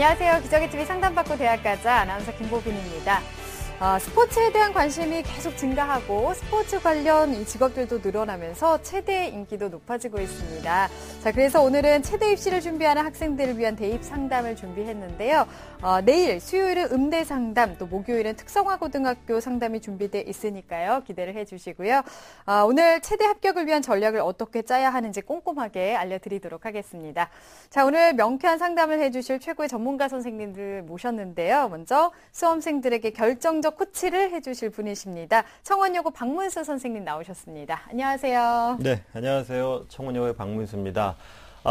안녕하세요. 기적의TV 상담받고 대학가자 아나운서 김보빈입니다. 스포츠에 대한 관심이 계속 증가하고 스포츠 관련 이 직업들도 늘어나면서 체대 인기도 높아지고 있습니다. 자, 그래서 오늘은 체대 입시를 준비하는 학생들을 위한 대입 상담을 준비했는데요. 내일 수요일은 음대 상담, 또 목요일은 특성화고등학교 상담이 준비돼 있으니까요. 기대를 해주시고요. 오늘 체대 합격을 위한 전략을 어떻게 짜야 하는지 꼼꼼하게 알려드리도록 하겠습니다. 자, 오늘 명쾌한 상담을 해주실 최고의 전문가 선생님들 모셨는데요. 먼저 수험생들에게 결정적 코치를 해주실 분이십니다. 청원여고 박문수 선생님 나오셨습니다. 안녕하세요. 네, 안녕하세요. 청원여고의 박문수입니다.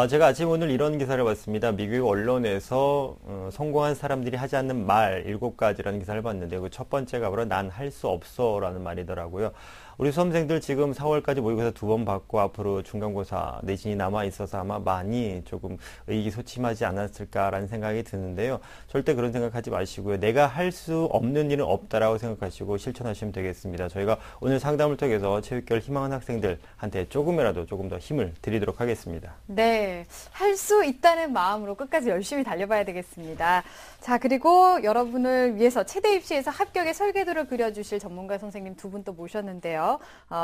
제가 아침 오늘 이런 기사를 봤습니다. 미국 언론에서 성공한 사람들이 하지 않는 말 7가지라는 기사를 봤는데 그 첫 번째가 바로 난 할 수 없어 라는 말이더라고요. 우리 수험생들 지금 4월까지 모의고사 2번 받고 앞으로 중간고사 내신이 남아있어서 아마 많이 조금 의기소침하지 않았을까라는 생각이 드는데요. 절대 그런 생각하지 마시고요. 내가 할 수 없는 일은 없다라고 생각하시고 실천하시면 되겠습니다. 저희가 오늘 상담을 통해서 체육계를 희망하는 학생들한테 조금이라도 조금 더 힘을 드리도록 하겠습니다. 네, 할 수 있다는 마음으로 끝까지 열심히 달려봐야 되겠습니다. 자, 그리고 여러분을 위해서 체대 입시에서 합격의 설계도를 그려주실 전문가 선생님 두 분 또 모셨는데요.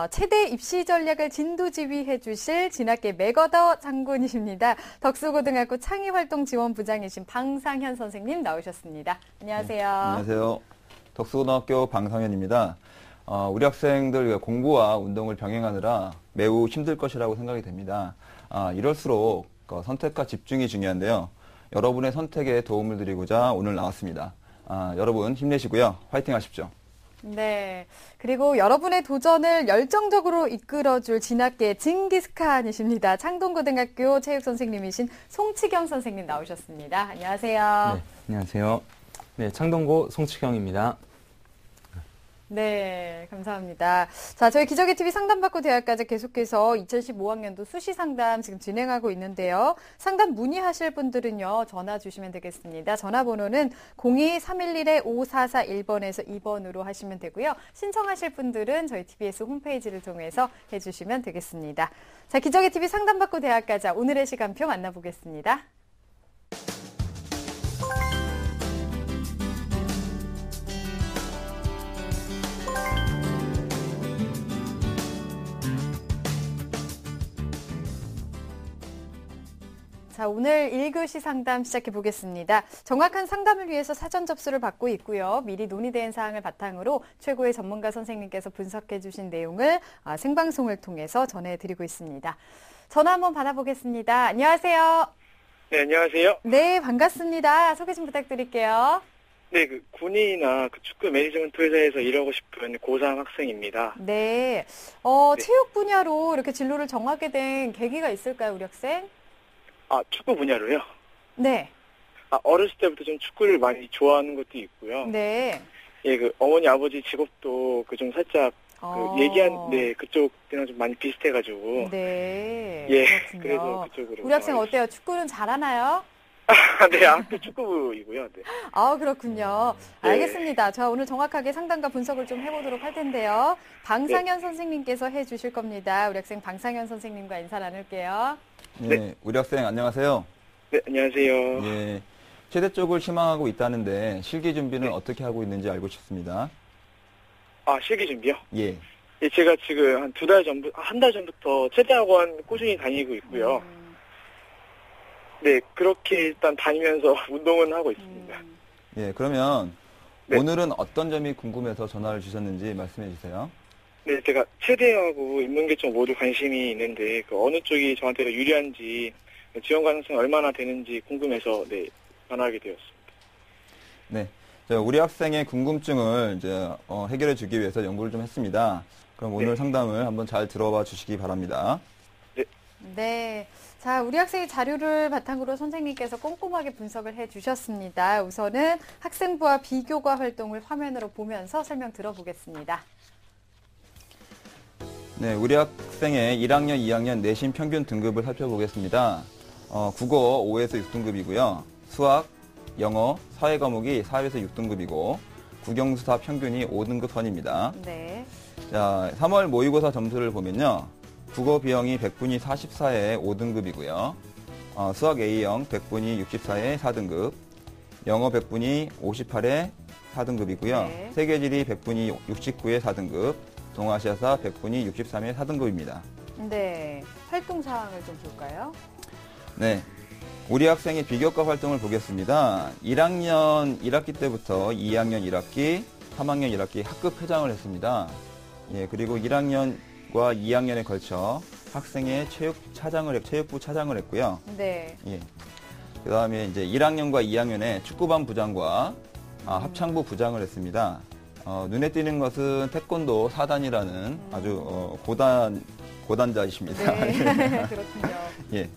체대 입시 전략을 진두지휘해 주실 진학계 맥어더 장군이십니다. 덕수고등학교 창의활동지원부장이신 방상현 선생님 나오셨습니다. 안녕하세요. 네, 안녕하세요. 덕수고등학교 방상현입니다. 우리 학생들 공부와 운동을 병행하느라 매우 힘들 것이라고 생각이 됩니다. 이럴수록 선택과 집중이 중요한데요. 여러분의 선택에 도움을 드리고자 오늘 나왔습니다. 여러분 힘내시고요. 화이팅 하십시오. 네. 그리고 여러분의 도전을 열정적으로 이끌어줄 진학계 징기스칸이십니다. 창동고등학교 체육선생님이신 송치경 선생님 나오셨습니다. 안녕하세요. 네, 안녕하세요. 네, 창동고 송치경입니다. 네, 감사합니다. 자, 저희 기적의TV 상담받고 대학까지 계속해서 2015학년도 수시상담 지금 진행하고 있는데요. 상담 문의하실 분들은요, 전화 주시면 되겠습니다. 전화번호는 02-311-5441번에서 2번으로 하시면 되고요. 신청하실 분들은 저희 TBS 홈페이지를 통해서 해주시면 되겠습니다. 자, 기적의TV 상담받고 대학가자 오늘의 시간표 만나보겠습니다. 자, 오늘 1교시 상담 시작해 보겠습니다. 정확한 상담을 위해서 사전 접수를 받고 있고요. 미리 논의된 사항을 바탕으로 최고의 전문가 선생님께서 분석해 주신 내용을 생방송을 통해서 전해드리고 있습니다. 전화 한번 받아보겠습니다. 안녕하세요. 네, 안녕하세요. 네, 반갑습니다. 소개 좀 부탁드릴게요. 네, 군인이나 축구 매니지먼트 회사에서 일하고 싶은 고3 학생입니다. 네. 네. 체육 분야로 이렇게 진로를 정하게 된 계기가 있을까요, 우리 학생? 축구 분야로요? 네. 어렸을 때부터 좀 축구를 많이 좋아하는 것도 있고요. 네. 예, 어머니, 아버지 직업도 좀 살짝, 그쪽이랑 좀 많이 비슷해가지고. 네. 예, 그렇군요. 그래서 그쪽으로. 우리 학생 어때요? 축구는 잘하나요? 네, 학교 축구부이고요. 네. 그렇군요. 네. 알겠습니다. 저 오늘 정확하게 상담과 분석을 좀 해보도록 할 텐데요. 방상현 선생님께서 해주실 겁니다. 우리 학생 방상현 선생님과 인사 나눌게요. 네, 우리 학생 안녕하세요. 네, 안녕하세요. 예, 체대 쪽을 희망하고 있다는데 실기 준비는 네. 어떻게 하고 있는지 알고 싶습니다. 실기 준비요? 예. 예, 제가 지금 한 달 전부터 체대학원 꾸준히 다니고 있고요. 네, 그렇게 일단 다니면서 운동은 하고 있습니다. 예, 그러면 네. 오늘은 어떤 점이 궁금해서 전화를 주셨는지 말씀해 주세요. 네, 제가 체대하고 인문계 쪽 모두 관심이 있는데 어느 쪽이 저한테 유리한지 지원 가능성이 얼마나 되는지 궁금해서 전화하게 되었습니다. 네, 우리 학생의 궁금증을 이제 해결해 주기 위해서 연구를 좀 했습니다. 그럼 오늘 네. 상담을 한번 잘 들어봐 주시기 바랍니다. 네. 자, 우리 학생의 자료를 바탕으로 선생님께서 꼼꼼하게 분석을 해주셨습니다. 우선은 학생부와 비교과 활동을 화면으로 보면서 설명 들어보겠습니다. 네, 우리 학생의 1학년, 2학년 내신 평균 등급을 살펴보겠습니다. 국어 5에서 6등급이고요. 수학, 영어, 사회 과목이 4에서 6등급이고 국영수사 평균이 5등급 선입니다. 네. 자, 3월 모의고사 점수를 보면요. 국어 B형이 100분이 44에 5등급이고요. 수학 A형 100분이 64에 4등급, 영어 100분위 58에 4등급이고요. 네. 세계지리 100분위 69에 4등급, 동아시아사 100분위 63에 4등급입니다. 네. 활동 사항을 좀 볼까요? 네. 우리 학생의 비교과 활동을 보겠습니다. 1학년 1학기 때부터 2학년 1학기, 3학년 1학기 학급 회장을 했습니다. 예, 그리고 1학년과 2학년에 걸쳐 학생의 체육부 차장을 했고요. 네. 예. 그 다음에 이제 1학년과 2학년에 축구반 부장과 합창부 부장을 했습니다. 눈에 띄는 것은 태권도 4단이라는 아주 고단자이십니다. 네. 그렇군요. 예.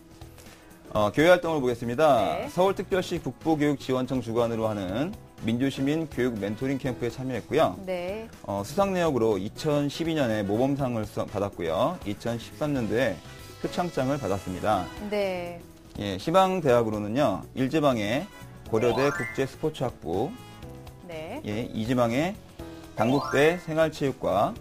교회 활동을 보겠습니다. 네. 서울특별시 북부교육지원청 주관으로 하는 민주시민 교육 멘토링 캠프에 참여했고요. 네. 수상 내역으로 2012년에 모범상을 받았고요. 2013년도에 표창장을 받았습니다. 네. 예, 희망대학으로는요, 1지방에 고려대 국제스포츠학부, 네. 예, 2지방에 당국대 생활체육과,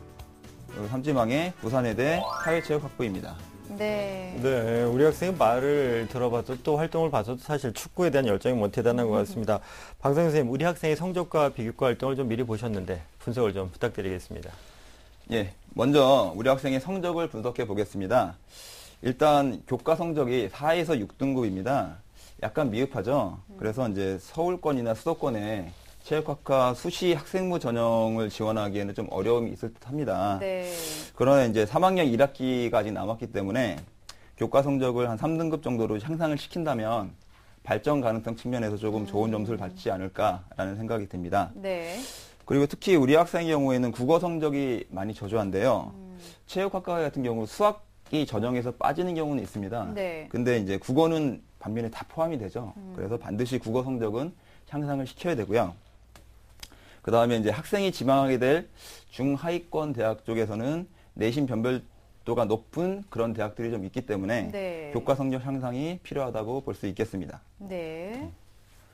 그리고 3지방에 부산외대 사회체육학부입니다. 네. 네, 우리 학생의 말을 들어봐도 또 활동을 봐서도 사실 축구에 대한 열정이 뭐 대단한 것 같습니다. 박상현 선생님, 우리 학생의 성적과 비교과 활동을 좀 미리 보셨는데 분석을 좀 부탁드리겠습니다. 예, 먼저 우리 학생의 성적을 분석해 보겠습니다. 일단 교과 성적이 4에서 6등급입니다. 약간 미흡하죠. 그래서 이제 서울권이나 수도권에 체육학과 수시 학생부 전형을 지원하기에는 좀 어려움이 있을 듯합니다. 네. 그러나 이제 3학년 1학기가 아직 남았기 때문에 교과 성적을 한 3등급 정도로 향상을 시킨다면 발전 가능성 측면에서 조금 좋은 점수를 받지 않을까라는 생각이 듭니다. 네. 그리고 특히 우리 학생의 경우에는 국어 성적이 많이 저조한데요. 체육학과 같은 경우 수학이 전형에서 빠지는 경우는 있습니다. 네. 근데 이제 국어는 반면에 다 포함이 되죠. 그래서 반드시 국어 성적은 향상을 시켜야 되고요. 그 다음에 이제 학생이 지망하게 될 중하위권 대학 쪽에서는 내신 변별도가 높은 그런 대학들이 좀 있기 때문에 네. 교과 성적 향상이 필요하다고 볼 수 있겠습니다. 네.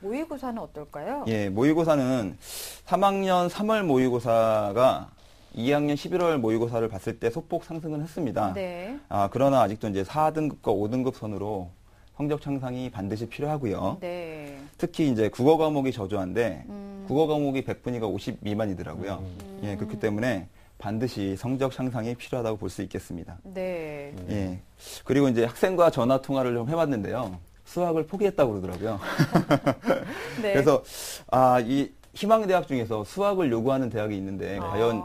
모의고사는 어떨까요? 예, 모의고사는 3학년 3월 모의고사가 2학년 11월 모의고사를 봤을 때 소폭 상승은 했습니다. 네. 그러나 아직도 이제 4등급과 5등급 선으로 성적 향상이 반드시 필요하고요. 네. 특히 이제 국어 과목이 저조한데 국어 과목이 100분위가 50 미만이더라고요. 예, 그렇기 때문에 반드시 성적 향상이 필요하다고 볼 수 있겠습니다. 네. 예. 그리고 이제 학생과 전화 통화를 좀 해봤는데요. 수학을 포기했다고 그러더라고요. 네. 그래서 이 희망대학 중에서 수학을 요구하는 대학이 있는데 과연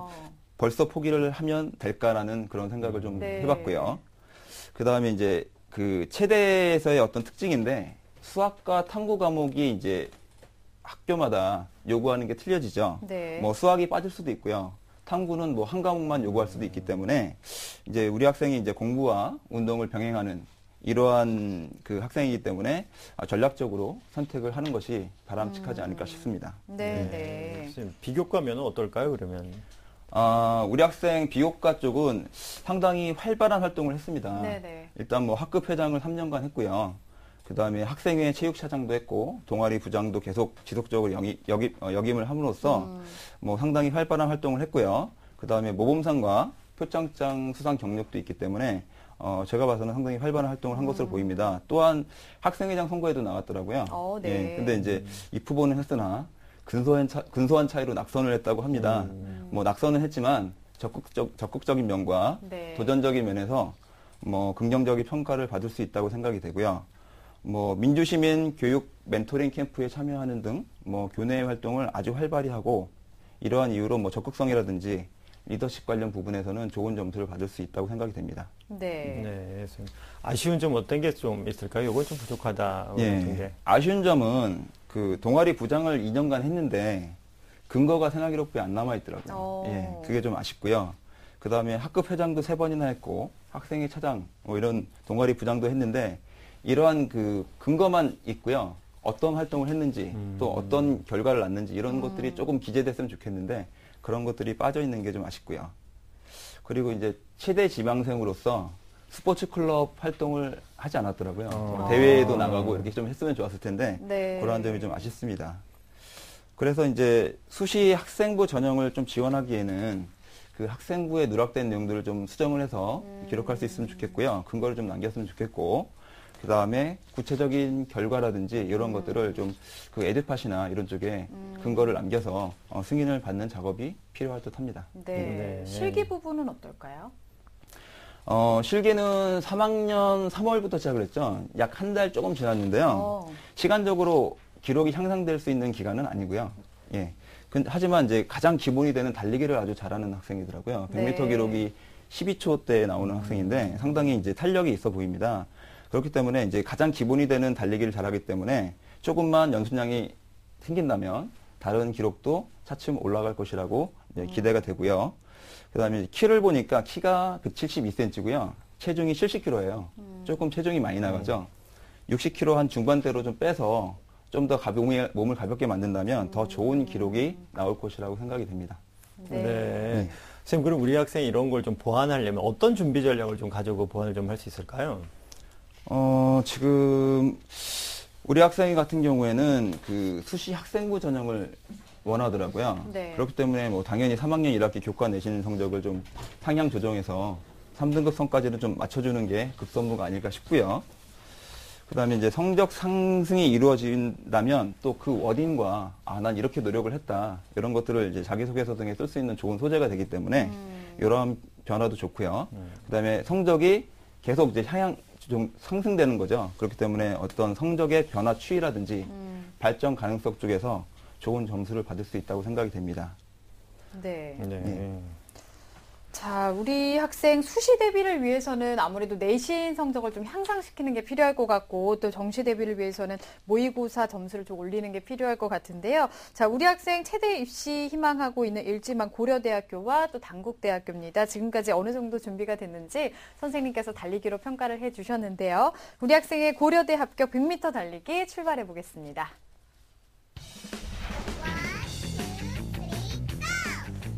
벌써 포기를 하면 될까라는 그런 생각을 좀 네. 해봤고요. 그 다음에 이제 그 체대에서의 어떤 특징인데 수학과 탐구 과목이 이제 학교마다 요구하는 게 틀려지죠. 네. 뭐 수학이 빠질 수도 있고요. 탐구는 뭐 한 과목만 요구할 수도 있기 때문에 이제 우리 학생이 이제 공부와 운동을 병행하는 이러한 그 학생이기 때문에 전략적으로 선택을 하는 것이 바람직하지 않을까 싶습니다. 네. 네. 선생님, 비교과면은 어떨까요, 그러면? 우리 학생 비교과 쪽은 상당히 활발한 활동을 했습니다. 네네. 일단 뭐 학급 회장을 3년간 했고요. 그 다음에 학생회 체육차장도 했고 동아리 부장도 계속 지속적으로 역임을 함으로써 뭐 상당히 활발한 활동을 했고요. 그 다음에 모범상과 표창장 수상 경력도 있기 때문에 제가 봐서는 상당히 활발한 활동을 한 것으로 보입니다. 또한 학생회장 선거에도 나왔더라고요. 네. 예, 근데 이제 입후보는 했으나 근소한 차이로 낙선을 했다고 합니다. 뭐 낙선은 했지만 적극적인 면과 네. 도전적인 면에서 뭐 긍정적인 평가를 받을 수 있다고 생각이 되고요. 뭐 민주시민 교육 멘토링 캠프에 참여하는 등 뭐 교내 활동을 아주 활발히 하고 이러한 이유로 뭐 적극성이라든지 리더십 관련 부분에서는 좋은 점수를 받을 수 있다고 생각이 됩니다. 네. 네, 선생님. 아쉬운 점 어떤 게 좀 있을까요? 이건 좀 부족하다 같은 게. 아쉬운 점은 그 동아리 부장을 2년간 했는데 근거가 생활기록부에 안 남아 있더라고요. 예, 그게 좀 아쉽고요. 그 다음에 학급 회장도 3번이나 했고 학생회 차장 뭐 이런 동아리 부장도 했는데 이러한 그 근거만 있고요. 어떤 활동을 했는지 또 어떤 결과를 낳는지 이런 것들이 조금 기재됐으면 좋겠는데 그런 것들이 빠져 있는 게 좀 아쉽고요. 그리고 이제 최대 지망생으로서 스포츠 클럽 활동을 하지 않았더라고요. 대회에도 나가고 이렇게 좀 했으면 좋았을 텐데 네. 그러한 점이 좀 아쉽습니다. 그래서 이제 수시 학생부 전형을 좀 지원하기에는 그 학생부에 누락된 내용들을 좀 수정을 해서 기록할 수 있으면 좋겠고요. 근거를 좀 남겼으면 좋겠고 그 다음에 구체적인 결과라든지 이런 것들을 좀 그 에듀팟이나 이런 쪽에 근거를 남겨서 승인을 받는 작업이 필요할 듯합니다. 네. 실기 부분은 어떨까요? 실기는 3학년 3월부터 시작을 했죠. 약 한 달 조금 지났는데요. 시간적으로 기록이 향상될 수 있는 기간은 아니고요. 예. 하지만 이제 가장 기본이 되는 달리기를 아주 잘하는 학생이더라고요. 100m 기록이 12초대에 나오는 학생인데 상당히 이제 탄력이 있어 보입니다. 그렇기 때문에 이제 가장 기본이 되는 달리기를 잘하기 때문에 조금만 연습량이 생긴다면 다른 기록도 차츰 올라갈 것이라고 기대가 되고요. 그 다음에 키를 보니까 키가 172cm고요. 체중이 70kg예요. 조금 체중이 많이 나가죠. 60kg 한 중반대로 좀 빼서 좀 더 몸을 가볍게 만든다면 더 좋은 기록이 나올 것이라고 생각이 됩니다. 네. 선생님, 그럼 우리 학생이 이런 걸 좀 보완하려면 어떤 준비 전략을 좀 가지고 보완을 좀 할 수 있을까요? 지금 우리 학생 같은 경우에는 그 수시 학생부 전형을 원하더라고요. 네. 그렇기 때문에 뭐 당연히 3학년 1학기 교과 내신 성적을 좀 상향 조정해서 3등급 선까지는 좀 맞춰주는 게 급선무가 아닐까 싶고요. 그 다음에 이제 성적 상승이 이루어진다면 또 그 워딩과 난 이렇게 노력을 했다. 이런 것들을 이제 자기소개서 등에 쓸 수 있는 좋은 소재가 되기 때문에 이런 변화도 좋고요. 그 다음에 성적이 계속 이제 좀 상승되는 거죠. 그렇기 때문에 어떤 성적의 변화 추이라든지 발전 가능성 쪽에서 좋은 점수를 받을 수 있다고 생각이 됩니다. 네. 네. 자, 우리 학생 수시 대비를 위해서는 아무래도 내신 성적을 좀 향상시키는 게 필요할 것 같고 또 정시 대비를 위해서는 모의고사 점수를 좀 올리는 게 필요할 것 같은데요. 자, 우리 학생 체대 입시 희망하고 있는 일지망 고려대학교와 또 단국대학교입니다. 지금까지 어느 정도 준비가 됐는지 선생님께서 달리기로 평가를 해주셨는데요. 우리 학생의 고려대 합격 100m 달리기 출발해 보겠습니다.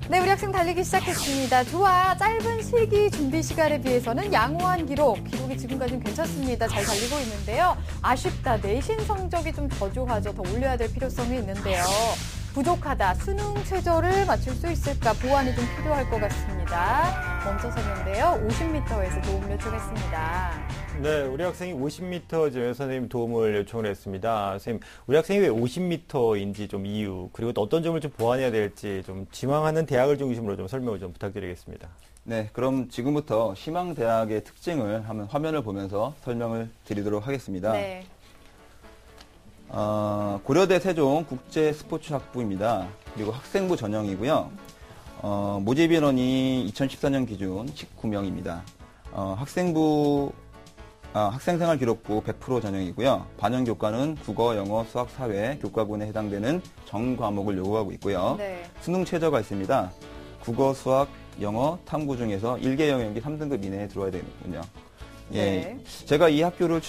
네, 우리 학생 달리기 시작했습니다. 좋아, 짧은 실기 준비 시간에 비해서는 양호한 기록이 지금까지는 괜찮습니다. 잘 달리고 있는데요. 아쉽다, 내신 성적이 좀 저조하죠. 더 올려야 될 필요성이 있는데요. 부족하다, 수능 최저를 맞출 수 있을까, 보완이 좀 필요할 것 같습니다. 멈춰섰는데요. 50m에서 도움 요청했습니다. 네, 우리 학생이 50m쯤에 선생님 도움을 요청을 했습니다. 선생님, 우리 학생이 왜 50m인지 좀 이유, 그리고 또 어떤 점을 좀 보완해야 될지 좀 지망하는 대학을 중심으로 좀 설명을 좀 부탁드리겠습니다. 네, 그럼 지금부터 희망대학의 특징을 한번 화면을 보면서 설명을 드리도록 하겠습니다. 네. 고려대 세종 국제스포츠학부입니다. 그리고 학생부 전형이고요. 모집 인원이 2014년 기준 19명입니다. 학생생활 기록부 100% 전형이고요. 반영 교과는 국어, 영어, 수학, 사회 교과군에 해당되는 전 과목을 요구하고 있고요. 네. 수능 최저가 있습니다. 국어, 수학, 영어, 탐구 중에서 1개 영역이 3등급 이내에 들어와야 되는군요. 예, 네. 제가 이 학교를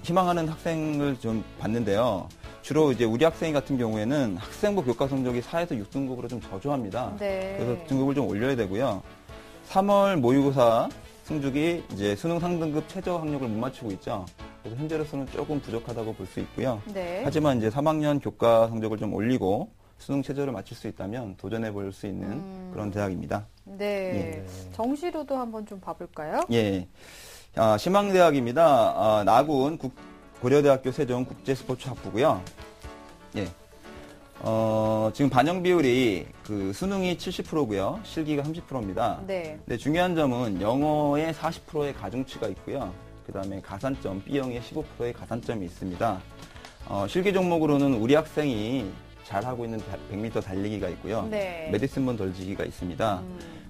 희망하는 학생을 좀 봤는데요. 주로 이제 우리 학생 같은 경우에는 학생부 교과 성적이 4에서 6등급으로 좀 저조합니다. 네. 그래서 등급을 좀 올려야 되고요. 3월 모의고사 승죽이 이제 수능 상등급 최저 학력을 못 맞추고 있죠. 그래서 현재로서는 조금 부족하다고 볼 수 있고요. 네. 하지만 이제 3학년 교과 성적을 좀 올리고 수능 최저를 맞출 수 있다면 도전해 볼 수 있는 그런 대학입니다. 네. 정시로도 한번 좀 봐볼까요? 예. 희망대학입니다. 나군 고려대학교 세종 국제스포츠학부고요. 예. 지금 반영 비율이 수능이 70%고요. 실기가 30%입니다. 네. 근데 중요한 점은 영어에 40%의 가중치가 있고요. 그 다음에 가산점, B형에 15%의 가산점이 있습니다. 실기 종목으로는 우리 학생이 잘하고 있는 100m 달리기가 있고요. 네. 메디슨본 덜지기가 있습니다.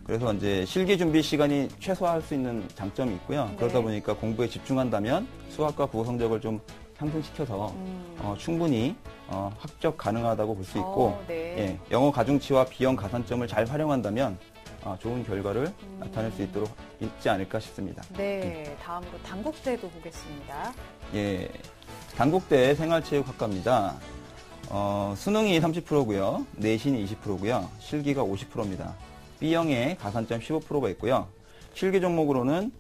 그래서 이제 실기 준비 시간이 최소화할 수 있는 장점이 있고요. 네. 그러다 보니까 공부에 집중한다면 수학과 국어 성적을 좀 상승시켜서 충분히 합격 가능하다고 볼 수 있고 네. 예, 영어 가중치와 B형 가산점을 잘 활용한다면 좋은 결과를 나타낼 수 있지 않을까 싶습니다. 네, 다음으로 단국대도 보겠습니다. 예, 단국대 생활체육학과입니다. 수능이 30%고요. 내신이 20%고요. 실기가 50%입니다. B형에 가산점 15%가 있고요. 실기 종목으로는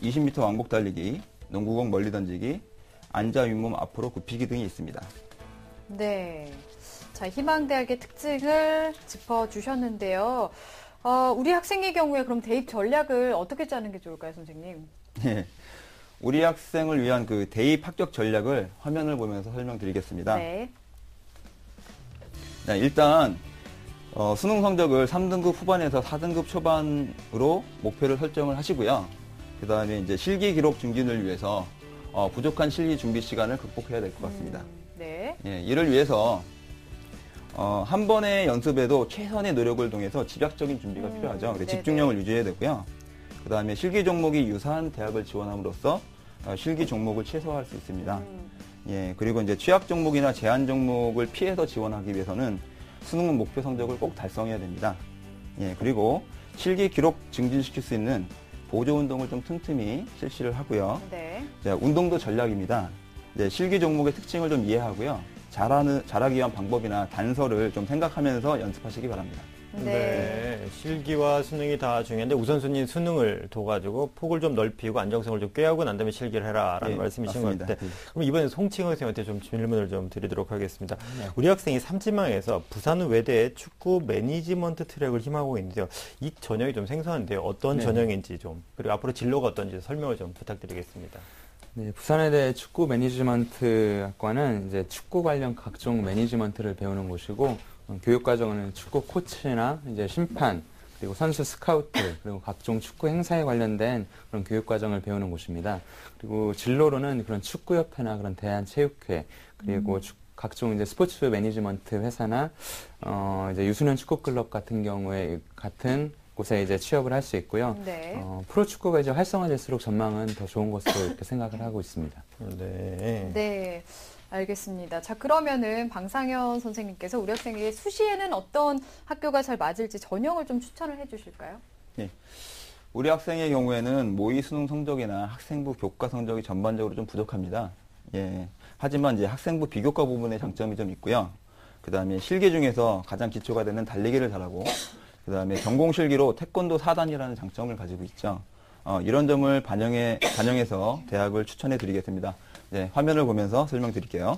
20m 왕복 달리기, 농구공 멀리 던지기, 앉아 윗몸 앞으로 굽히기 등이 있습니다. 네. 자, 희망대학의 특징을 짚어주셨는데요. 우리 학생의 경우에 그럼 대입 전략을 어떻게 짜는 게 좋을까요, 선생님? 예. 우리 학생을 위한 그 대입 합격 전략을 화면을 보면서 설명드리겠습니다. 네. 네, 일단 수능 성적을 3등급 후반에서 4등급 초반으로 목표를 설정을 하시고요. 그 다음에 이제 실기 기록 증진을 위해서 부족한 실기 준비 시간을 극복해야 될 것 같습니다. 네. 예, 이를 위해서 한 번의 연습에도 최선의 노력을 통해서 집약적인 준비가 필요하죠. 그래서 집중력을 유지해야 되고요. 그 다음에 실기 종목이 유사한 대학을 지원함으로써 실기 종목을 최소화할 수 있습니다. 예, 그리고 이제 취약 종목이나 제한 종목을 피해서 지원하기 위해서는 수능 목표 성적을 꼭 달성해야 됩니다. 예, 그리고 실기 기록 증진시킬 수 있는 보조 운동을 좀 틈틈이 실시를 하고요. 네. 운동도 전략입니다. 실기 종목의 특징을 좀 이해하고요. 잘하기 위한 방법이나 단서를 좀 생각하면서 연습하시기 바랍니다. 네. 실기와 수능이 다 중요한데 우선순위 수능을 둬가지고 폭을 좀 넓히고 안정성을 좀 꾀하고 난 다음에 실기를 해라라는 말씀이신 것 같은데 그럼 이번에 송칭호 선생님한테 좀 질문을 좀 드리도록 하겠습니다. 네. 우리 학생이 삼지망에서 부산 외대 축구 매니지먼트 트랙을 희망하고 있는데요. 이 전형이 좀 생소한데요. 어떤 전형인지 좀 그리고 앞으로 진로가 어떤지 설명을 좀 부탁드리겠습니다. 네, 부산외대 축구 매니지먼트 학과는 이제 축구 관련 각종 매니지먼트를 배우는 곳이고 교육 과정은 축구 코치나 이제 심판 그리고 선수 스카우트 그리고 각종 축구 행사에 관련된 그런 교육 과정을 배우는 곳입니다. 그리고 진로로는 그런 축구협회나 그런 대한체육회 그리고 각종 이제 스포츠 매니지먼트 회사나 이제 유소년 축구 클럽 같은 경우에 같은 곳에 이제 취업을 할 수 있고요. 네. 프로축구가 이제 활성화될수록 전망은 더 좋은 것으로 이렇게 생각을 하고 있습니다. 네. 네. 알겠습니다. 자, 그러면은 방상현 선생님께서 우리 학생에게 수시에는 어떤 학교가 잘 맞을지 전형을 좀 추천을 해 주실까요? 네. 우리 학생의 경우에는 모의 수능 성적이나 학생부 교과 성적이 전반적으로 좀 부족합니다. 예. 하지만 이제 학생부 비교과 부분에 장점이 좀 있고요. 그 다음에 실기 중에서 가장 기초가 되는 달리기를 잘하고, 그 다음에 전공 실기로 태권도 4단이라는 장점을 가지고 있죠. 이런 점을 반영해서 대학을 추천해 드리겠습니다. 네, 화면을 보면서 설명드릴게요.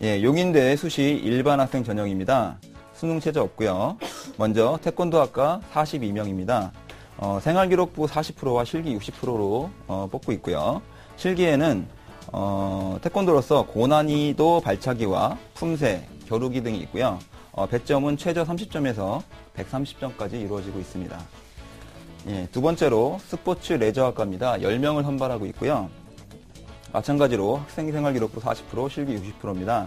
예, 용인대 수시 일반 학생 전형입니다. 수능 최저 없고요. 먼저 태권도학과 42명입니다. 생활기록부 40%와 실기 60%로 뽑고 있고요. 실기에는 태권도로서 고난이도 발차기와 품새, 겨루기 등이 있고요. 배점은 최저 30점에서 130점까지 이루어지고 있습니다. 예, 두 번째로 스포츠 레저학과입니다. 10명을 선발하고 있고요. 마찬가지로 학생생활기록부 40%, 실기 60%입니다.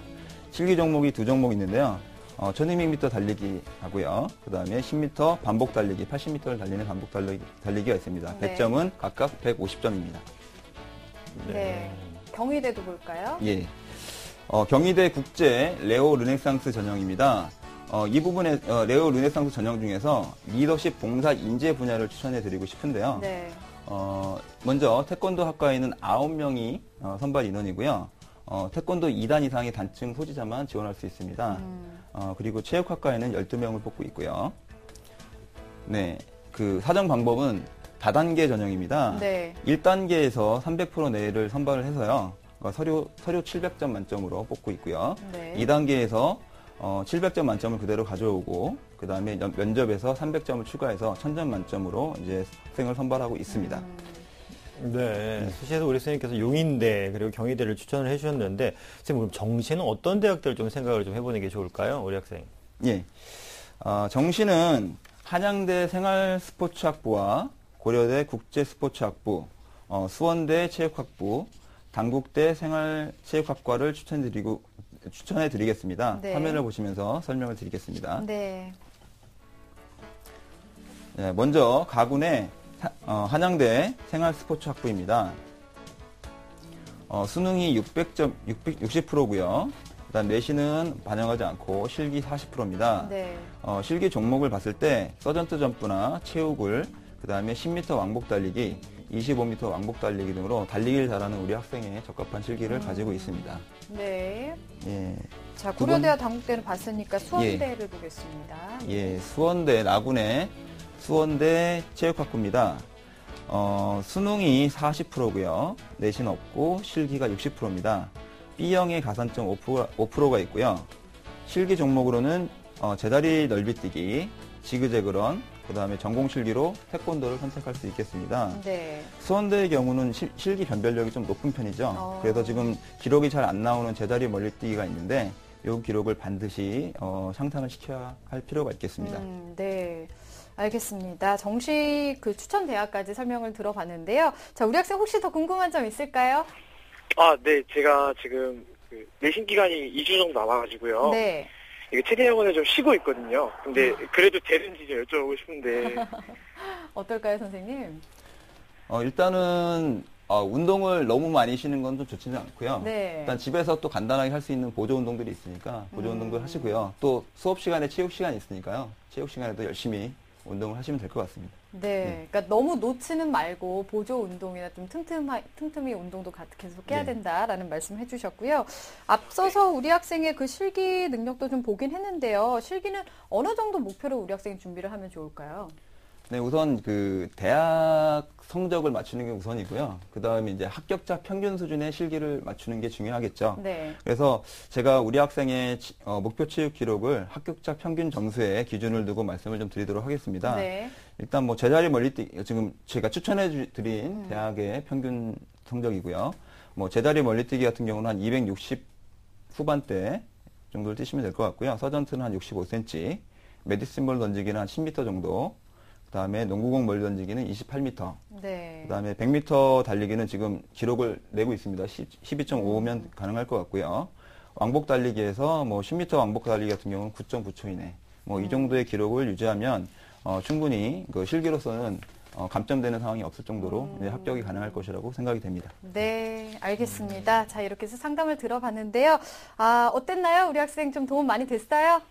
실기 종목이 두 종목 있는데요. 1200m 달리기 하고요. 그 다음에 10m 반복 달리기, 80m를 달리는 반복 달리기가 있습니다. 네. 배점은 각각 150점입니다. 네. 경희대도 볼까요? 예. 경희대 국제 레오 르네상스 전형입니다. 이 부분에 레오 르네상스 전형 중에서 리더십 봉사 인재 분야를 추천해 드리고 싶은데요. 네. 먼저 태권도 학과에는 9명이 선발 인원이고요. 태권도 2단 이상의 단층 소지자만 지원할 수 있습니다. 그리고 체육학과에는 12명을 뽑고 있고요. 네. 그 사정 방법은 다단계 전형입니다. 네. 1단계에서 300% 내를 선발을 해서요. 서류 700점 만점으로 뽑고 있고요. 네. 2단계에서 700점 만점을 그대로 가져오고 그 다음에 면접에서 300점을 추가해서 1000점 만점으로 이제 학생을 선발하고 있습니다. 네. 수시에서 우리 선생님께서 용인대 그리고 경희대를 추천을 해주셨는데 선생님 그럼 정시는 어떤 대학들 좀 생각을 좀 해보는 게 좋을까요, 우리 학생? 예. 정시는 한양대 생활스포츠학부와 고려대 국제스포츠학부, 수원대 체육학부, 단국대 생활체육학과를 추천해 드리겠습니다. 네. 화면을 보시면서 설명을 드리겠습니다. 네. 네, 먼저 가군의 한양대 생활스포츠학부입니다. 수능이 60%고요. 그다음 내신은 반영하지 않고 실기 40%입니다. 네. 실기 종목을 봤을 때 서전트 점프나 체육을 그다음에 10m 왕복 달리기, 25m 왕복 달리기 등으로 달리기를 잘하는 우리 학생에 적합한 실기를 가지고 있습니다. 네. 예. 자, 고려대와 단국대는 봤으니까 수원대를 보겠습니다. 예, 수원대 나군의 수원대 체육학부입니다. 수능이 40%고요. 내신 없고 실기가 60%입니다. B형의 가산점 5%가 있고요. 실기 종목으로는 제다리 넓이뛰기, 지그재그런, 그다음에 전공 실기로 태권도를 선택할 수 있겠습니다. 네. 수원대의 경우는 실기 변별력이 좀 높은 편이죠. 그래서 지금 기록이 잘 안 나오는 제자리 멀리뛰기가 있는데 이 기록을 반드시 향상을 시켜야 할 필요가 있겠습니다. 네. 알겠습니다. 정식 그 추천 대학까지 설명을 들어봤는데요. 자, 우리 학생 혹시 더 궁금한 점 있을까요? 네. 제가 지금 그 내신 기간이 2주 정도 남아가지고요. 네. 이게 체대학원을 좀 쉬고 있거든요. 근데 그래도 되는지 좀 여쭤보고 싶은데. 어떨까요, 선생님? 일단은 운동을 너무 많이 쉬는 건 좀 좋지는 않고요. 네. 일단 집에서 또 간단하게 할 수 있는 보조 운동들이 있으니까 보조 운동도 하시고요. 또 수업 시간에 체육 시간이 있으니까요. 체육 시간에도 열심히 운동을 하시면 될 것 같습니다. 네. 그러니까 너무 놓치는 말고 보조 운동이나 좀 틈틈이 운동도 계속 해야 된다라는 말씀 해주셨고요. 앞서서 우리 학생의 그 실기 능력도 좀 보긴 했는데요. 실기는 어느 정도 목표로 우리 학생이 준비를 하면 좋을까요? 네, 우선 그 대학 성적을 맞추는 게 우선이고요. 그 다음에 이제 합격자 평균 수준의 실기를 맞추는 게 중요하겠죠. 네. 그래서 제가 우리 학생의 목표 체육 기록을 합격자 평균 점수에 기준을 두고 말씀을 좀 드리도록 하겠습니다. 네. 일단 뭐 제자리 멀리뛰기 지금 제가 추천해 드린 대학의 평균 성적이고요. 뭐 제자리 멀리뛰기 같은 경우는 한 260 후반대 정도를 뛰시면 될 것 같고요. 서전트는 한 65cm, 메디슨볼 던지기는 한 10m 정도. 그다음에 농구공 멀리 던지기는 28m. 네. 그다음에 100m 달리기는 지금 기록을 내고 있습니다. 12.5면 가능할 것 같고요. 왕복 달리기에서 뭐 10m 왕복 달리기 같은 경우는 9.9초 이내. 뭐 이 정도의 기록을 유지하면 충분히 그 실기로서는 감점되는 상황이 없을 정도로 합격이 가능할 것이라고 생각이 됩니다. 네, 알겠습니다. 자, 이렇게 해서 상담을 들어봤는데요. 어땠나요? 우리 학생 좀 도움 많이 됐어요?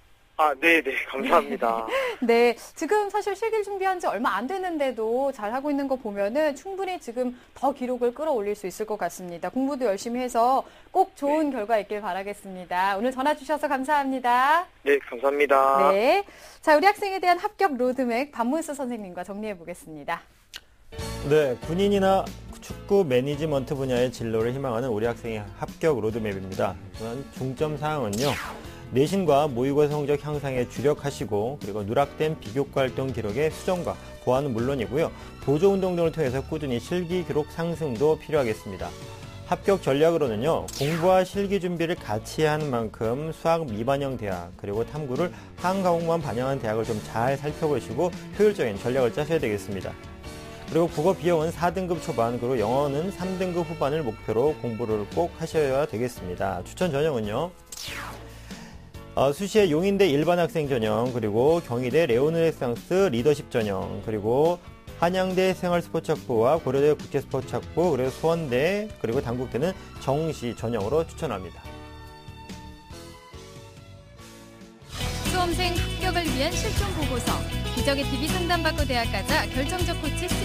네네, 감사합니다. 네, 지금 사실 실기를 준비한 지 얼마 안 됐는데도 잘하고 있는 거 보면은 충분히 지금 더 기록을 끌어올릴 수 있을 것 같습니다. 공부도 열심히 해서 꼭 좋은 결과 있길 바라겠습니다. 오늘 전화 주셔서 감사합니다. 네, 감사합니다. 네. 자, 우리 학생에 대한 합격 로드맵 박문수 선생님과 정리해 보겠습니다. 네, 군인이나 축구 매니지먼트 분야의 진로를 희망하는 우리 학생의 합격 로드맵입니다. 중점 사항은요. 내신과 모의고사 성적 향상에 주력하시고 그리고 누락된 비교과 활동 기록의 수정과 보완은 물론이고요. 보조 운동 등을 통해서 꾸준히 실기 기록 상승도 필요하겠습니다. 합격 전략으로는요. 공부와 실기 준비를 같이 하는 만큼 수학 미반영 대학 그리고 탐구를 한 과목만 반영한 대학을 좀 잘 살펴보시고 효율적인 전략을 짜셔야 되겠습니다. 그리고 국어 비용은 4등급 초반 그리고 영어는 3등급 후반을 목표로 공부를 꼭 하셔야 되겠습니다. 추천 전형은요. 수시의 용인대 일반 학생 전형, 그리고 경희대 레오네상스 리더십 전형, 그리고 한양대 생활스포츠학부와 고려대 국제스포츠학부, 그리고 수원대, 그리고 단국대는 정시 전형으로 추천합니다. 수험생 합격을 위한 실종 보고서, 기적의 TV 상담받고 대학 가자 결정적 코치 3.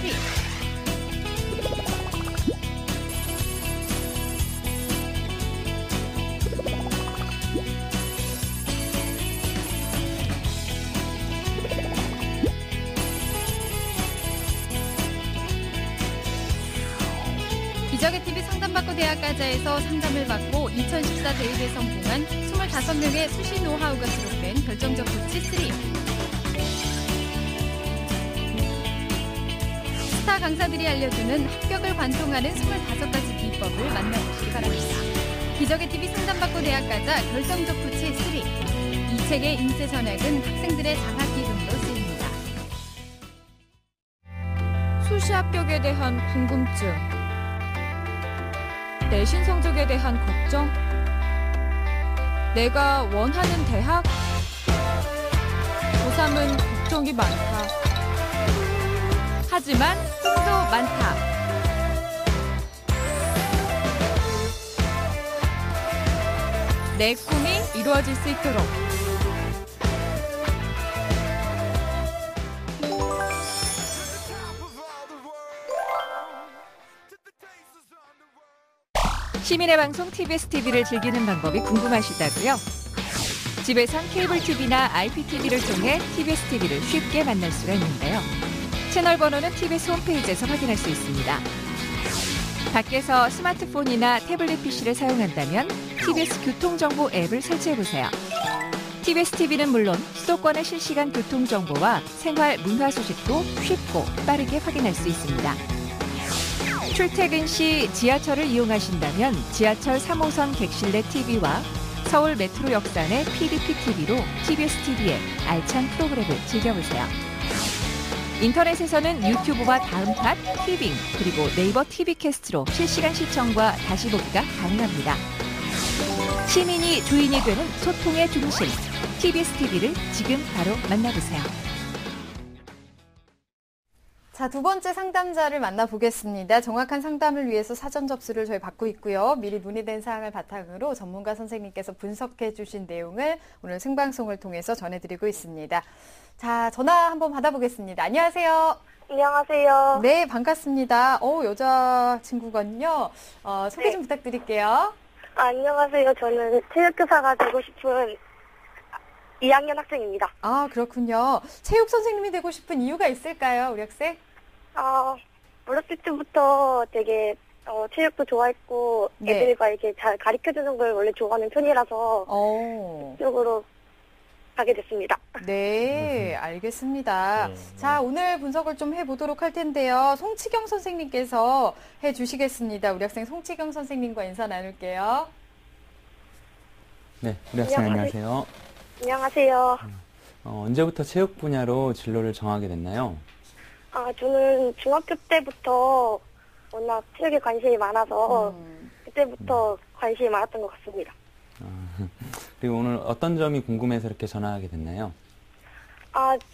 기적의 TV 상담받고 대학 가자에서 상담을 받고 2014 대입에 성공한 25명의 수시 노하우가 기록된 결정적 코치 3. 스타 강사들이 알려주는 합격을 관통하는 25가지 비법을 만나보시기 바랍니다. 기적의 TV 상담받고 대학 가자 결정적 코치 3. 이 책의 인쇄 전액은 학생들의 장학 기금으로 쓰입니다. 수시 합격에 대한 궁금증, 내신 성적에 대한 걱정, 내가 원하는 대학, 고3은 걱정이 많다. 하지만 꿈도 많다. 내 꿈이 이루어질 수 있도록 시민의 방송 TBS TV를 즐기는 방법이 궁금하시다고요? 집에선 케이블 TV나 IPTV를 통해 TBS TV를 쉽게 만날 수가 있는데요. 채널 번호는 TBS 홈페이지에서 확인할 수 있습니다. 밖에서 스마트폰이나 태블릿 PC를 사용한다면 TBS 교통정보 앱을 설치해보세요. TBS TV는 물론 수도권의 실시간 교통 정보와 생활 문화 소식도 쉽고 빠르게 확인할 수 있습니다. 출퇴근 시 지하철을 이용하신다면 지하철 3호선 객실내 TV와 서울 메트로 역산의 PDP TV로 TBS TV의 알찬 프로그램을 즐겨보세요. 인터넷에서는 유튜브와 다음팟, 티빙, 그리고 네이버 TV 캐스트로 실시간 시청과 다시 보기가 가능합니다. 시민이 주인이 되는 소통의 중심, TBS TV를 지금 바로 만나보세요. 자, 두 번째 상담자를 만나보겠습니다. 정확한 상담을 위해서 사전 접수를 저희 받고 있고요. 미리 문의된 사항을 바탕으로 전문가 선생님께서 분석해 주신 내용을 오늘 생방송을 통해서 전해드리고 있습니다. 자, 전화 한번 받아보겠습니다. 안녕하세요. 안녕하세요. 네, 반갑습니다. 여자친구군요. 소개 좀 부탁드릴게요. 안녕하세요. 저는 체육교사가 되고 싶은 2학년 학생입니다. 아, 그렇군요. 체육 선생님이 되고 싶은 이유가 있을까요, 우리 학생? 어렸을 때부터 되게 체육도 좋아했고 네. 애들과 이렇게 잘 가르쳐주는 걸 원래 좋아하는 편이라서 그쪽으로 가게 됐습니다. 네, 알겠습니다. 자, 오늘 분석을 좀 해보도록 할 텐데요. 송치경 선생님께서 해주시겠습니다. 우리 학생 송치경 선생님과 인사 나눌게요. 네, 우리 학생 안녕하세요. 안녕하세요. 언제부터 체육 분야로 진로를 정하게 됐나요? 저는 중학교 때부터 워낙 체육에 관심이 많아서 그때부터 관심이 많았던 것 같습니다. 그리고 오늘 어떤 점이 궁금해서 이렇게 전화하게 됐나요?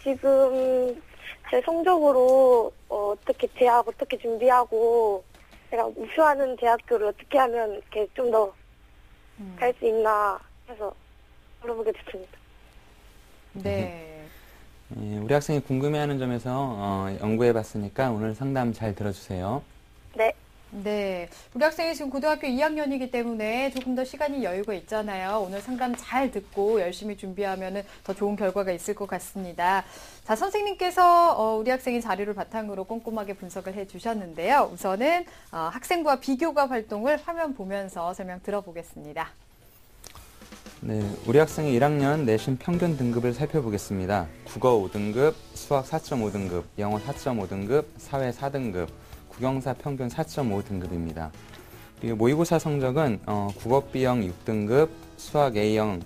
지금 제 성적으로 어떻게 대학 어떻게 준비하고 제가 목표하는 대학교를 어떻게 하면 이렇게 좀 더 갈 수 있나 해서 물어보게 됐습니다. 네. 우리 학생이 궁금해하는 점에서 연구해봤으니까 오늘 상담 잘 들어주세요. 네. 네. 우리 학생이 지금 고등학교 2학년이기 때문에 조금 더 시간이 여유가 있잖아요. 오늘 상담 잘 듣고 열심히 준비하면 더 좋은 결과가 있을 것 같습니다. 자, 선생님께서 우리 학생의 자료를 바탕으로 꼼꼼하게 분석을 해주셨는데요. 우선은 학생부와 비교과 활동을 화면 보면서 설명 들어보겠습니다. 네, 우리 학생의 1학년 내신 평균 등급을 살펴보겠습니다. 국어 5등급, 수학 4.5등급, 영어 4.5등급, 사회 4등급, 국영사 평균 4.5등급입니다. 그리고 모의고사 성적은 국어 B형 6등급, 수학 A형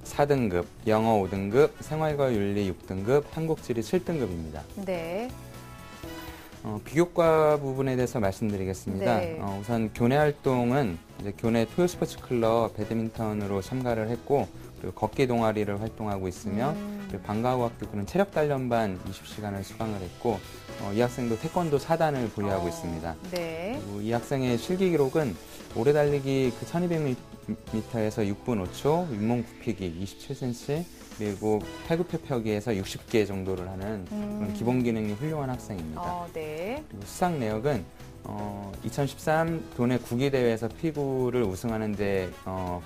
4등급, 영어 5등급, 생활과 윤리 6등급, 한국지리 7등급입니다. 네. 비교과 부분에 대해서 말씀드리겠습니다. 네. 우선 교내 활동은 이제 교내 토요스포츠 클럽 배드민턴으로 참가를 했고, 그리고 걷기 동아리를 활동하고 있으며, 그리고 방과후학교 그런 체력 단련반 20시간을 수강을 했고, 이 학생도 태권도 4단을 보유하고 있습니다. 네. 그리고 이 학생의 실기 기록은 오래 달리기 1200m에서 6분 5초, 윗몸 굽히기 27cm, 그리고 팔굽혀펴기에서 60개 정도를 하는 그런 기본 기능이 훌륭한 학생입니다. 네. 그리고 수상 내역은 2013 도내 구기대회에서 피구를 우승하는 데